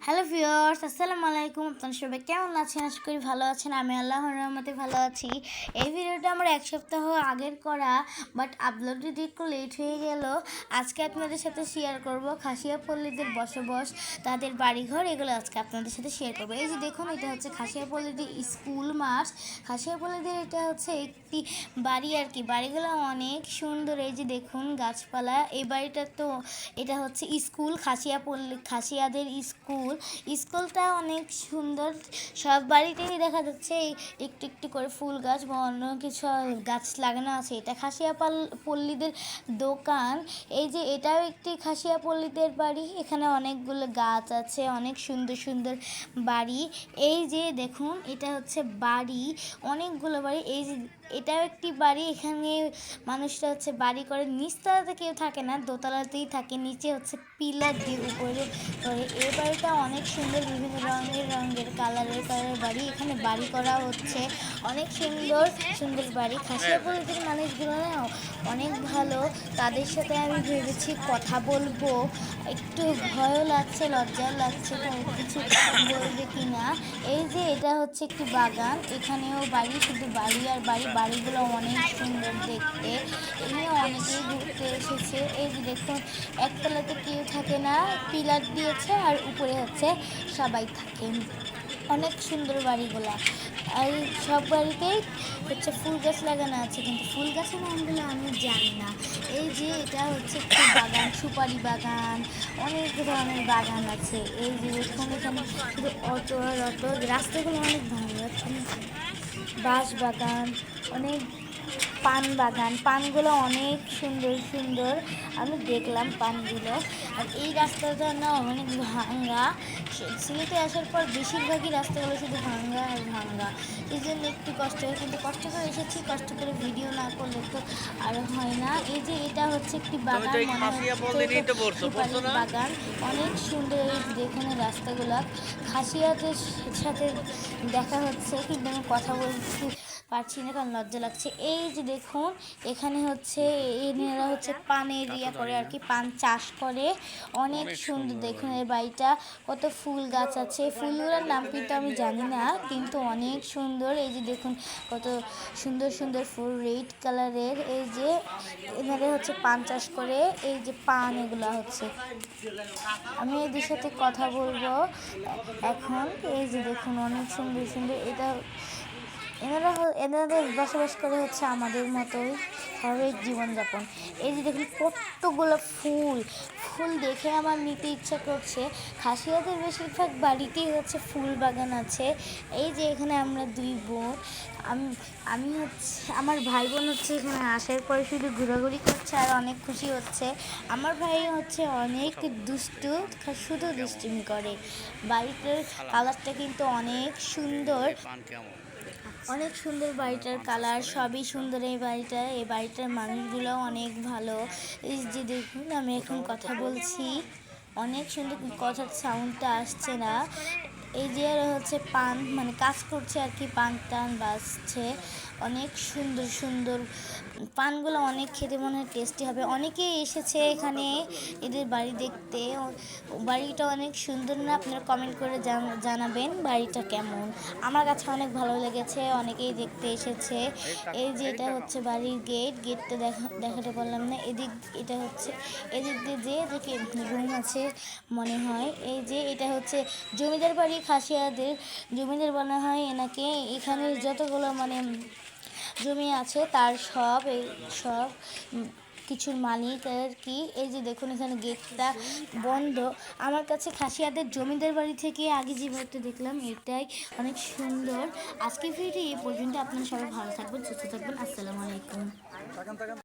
Hello viewers, আসসালামু আলাইকুম। আপনারা সবাই কেমন আছেন? আশা করি ভালো আছেন। আমি আল্লাহর রহমতে ভালো আছি। এই ভিডিওটা আমার এক সপ্তাহ আগের করা, বাট আপলোড দিতে একটু লেট হয়ে গেল। আজকে আপনাদের সাথে শেয়ার করব খাসিয়াপল্লীদের বসবাস, তাদের বাড়িঘর, এগুলো আজকে আপনাদের সাথে শেয়ার করবো। এই যে দেখুন, এটা হচ্ছে খাসিয়াপল্লীদের স্কুল মাঠ। খাসিয়াপল্লীদের এটা হচ্ছে একটি বাড়ি আর কি। বাড়িগুলো অনেক সুন্দর। এই যে দেখুন গাছপালা। এই বাড়িটা তো এটা হচ্ছে স্কুল, খাসিয়াদের স্কুলটা অনেক সুন্দর। সব বাড়িতেই দেখা যাচ্ছে একটু একটু করে ফুল গাছ বা অন্য কিছু গাছ লাগানো আছে। এটা পল্লীদের দোকান। এই যে এটাও একটি পল্লীদের বাড়ি। এখানে অনেকগুলো গাছ আছে, অনেক সুন্দর সুন্দর বাড়ি। এই যে দেখুন, এটা হচ্ছে বাড়ি, অনেকগুলো বাড়ি। এই যে এটাও একটি বাড়ি। এখানে মানুষরা হচ্ছে বাড়ি করে, নিচতলাতে কেউ থাকে না, দোতলাতেই থাকে। নিচে হচ্ছে পিলার দিয়ে উপরে করে। এই বাড়িটা অনেক সুন্দর, বিভিন্ন রঙের কালারের বাড়ি। এখানে বাড়ি করা হচ্ছে, অনেক সুন্দর সুন্দর বাড়ি। খাসিয়াপল্লীদের মানুষগুলো না অনেক ভালো। তাদের সাথে আমি ভেবেছি কথা বলবো, একটু ভয়ও লাগছে, লজ্জাও লাগছে কিছু বলবে কিনা। এই যে এটা হচ্ছে একটি বাগান, এখানেও বাড়ি, শুধু বাড়ি আর বাড়ি। বাড়িগুলো অনেক সুন্দর দেখতে। এখানে অনেকেই ঘুরতে এসেছে। এই যে দেখুন, একতলাতে কেউ থাকে না, পিলার দিয়েছে, আর উপরে হচ্ছে সবাই থাকে। অনেক সুন্দর বাড়িগুলা। আর সব বাড়িতেই হচ্ছে ফুল গাছ লাগানো আছে, কিন্তু ফুল গাছের নামগুলো আমি জানি না। এই যে এটা হচ্ছে একটি বাগান, সুপারি বাগান, অনেক ধরনের বাগান আছে। এই যে দেখুন, এখানে শুধু অটো আর অটো। রাস্তাগুলো অনেক ভালো। বাঁশ বাগান, অনেক পান বাগান, পানগুলো অনেক সুন্দর সুন্দর। আমি দেখলাম পানগুলো। আর এই রাস্তাটা না অনেক ভাঙ্গা। সিলেটে আসার পর বেশিরভাগই রাস্তাগুলো শুধু ভাঙ্গা আর ভাঙ্গা। এই জন্য একটু কষ্ট হয়, কিন্তু কষ্ট করে এসেছি, কষ্ট করে ভিডিও না করলে তো আর হয় না। এই যে এটা হচ্ছে একটি বাগান, মনে হচ্ছে বাগান, অনেক সুন্দর। এই যে দেখুন রাস্তাগুলা। খাসিয়াদের সাথে দেখা হচ্ছে, কিন্তু আমি কথা বলতে পারছি না কারণ লজ্জা লাগছে। এই যে দেখুন, এখানে হচ্ছে এনারা হচ্ছে পানের করে আর কি, পান চাষ করে। অনেক সুন্দর দেখুন এই বাড়িটা। কত ফুল গাছ আছে, ফুলগুলোর নাম কিন্তু আমি জানি না, কিন্তু অনেক সুন্দর। এই যে দেখুন কত সুন্দর সুন্দর ফুল, রেড কালারের। এই যে এনারা হচ্ছে পান চাষ করে। এই যে পান, এগুলা হচ্ছে। আমি এদের সাথে কথা বলবো এখন। এই যে দেখুন অনেক সুন্দর সুন্দর। এনাদের বসবাস করে হচ্ছে আমাদের মতোই স্বাভাবিক জীবনযাপন। এই যে দেখুন কতগুলো ফুল, ফুল দেখে আমার নিতে ইচ্ছা করছে। খাসিয়াদের বেশিরভাগ বাড়িতেই হচ্ছে ফুল বাগান আছে। এই যে এখানে আমরা দুই বোন, আমি হচ্ছে, আমার ভাই বোন হচ্ছে এখানে আসার পরে শুধু ঘোরাঘুরি করছে আর অনেক খুশি হচ্ছে। আমার ভাই হচ্ছে অনেক দুষ্টু, শুধু দুষ্টুমি করে। বাড়িটার কালারটা কিন্তু অনেক সুন্দর, অনেক সুন্দর। বাড়িটার কালার সবই সুন্দর। এই বাড়িটার মানুষগুলো অনেক ভালো। এই যে দেখুন, আমি এখন কথা বলছি, অনেক সুন্দর, কথার সাউন্ডটা আসছে না। এই যে হচ্ছে পান, মানে কাজ করছে আর কি, পান টান বাজছে। অনেক সুন্দর সুন্দর পানগুলো, অনেক খেতে মনে হয় টেস্টি হবে। অনেকেই এসেছে এখানে এদের বাড়ি দেখতে। বাড়িটা অনেক সুন্দর না? আপনারা কমেন্ট করে জানাবেন বাড়িটা কেমন। আমার কাছে অনেক ভালো লেগেছে, অনেকেই দেখতে এসেছে। এই যে এটা হচ্ছে বাড়ির গেটটা দেখাতে পারলাম না। এটা হচ্ছে এদিক দিয়ে যে এদিকে রুম আছে মনে হয়। এই যে এটা হচ্ছে জমিদার বাড়ি, খাসিয়াদের জমিদার বলা হয় এনাকে। এখানে যতগুলো মানে জমি আছে তার সব কিছুর মালিক আর কি। এই যে দেখুন, এখানে গেটটা বন্ধ। আমার কাছে খাসিয়াদের জমিদার বাড়ি থেকে আগে যে বাড়িটা দেখলাম এটাই অনেক সুন্দর। আজকে ভিডিও এই পর্যন্ত। আপনারা সবাই ভালো থাকবেন, সুস্থ থাকবেন। আসসালামু আলাইকুম।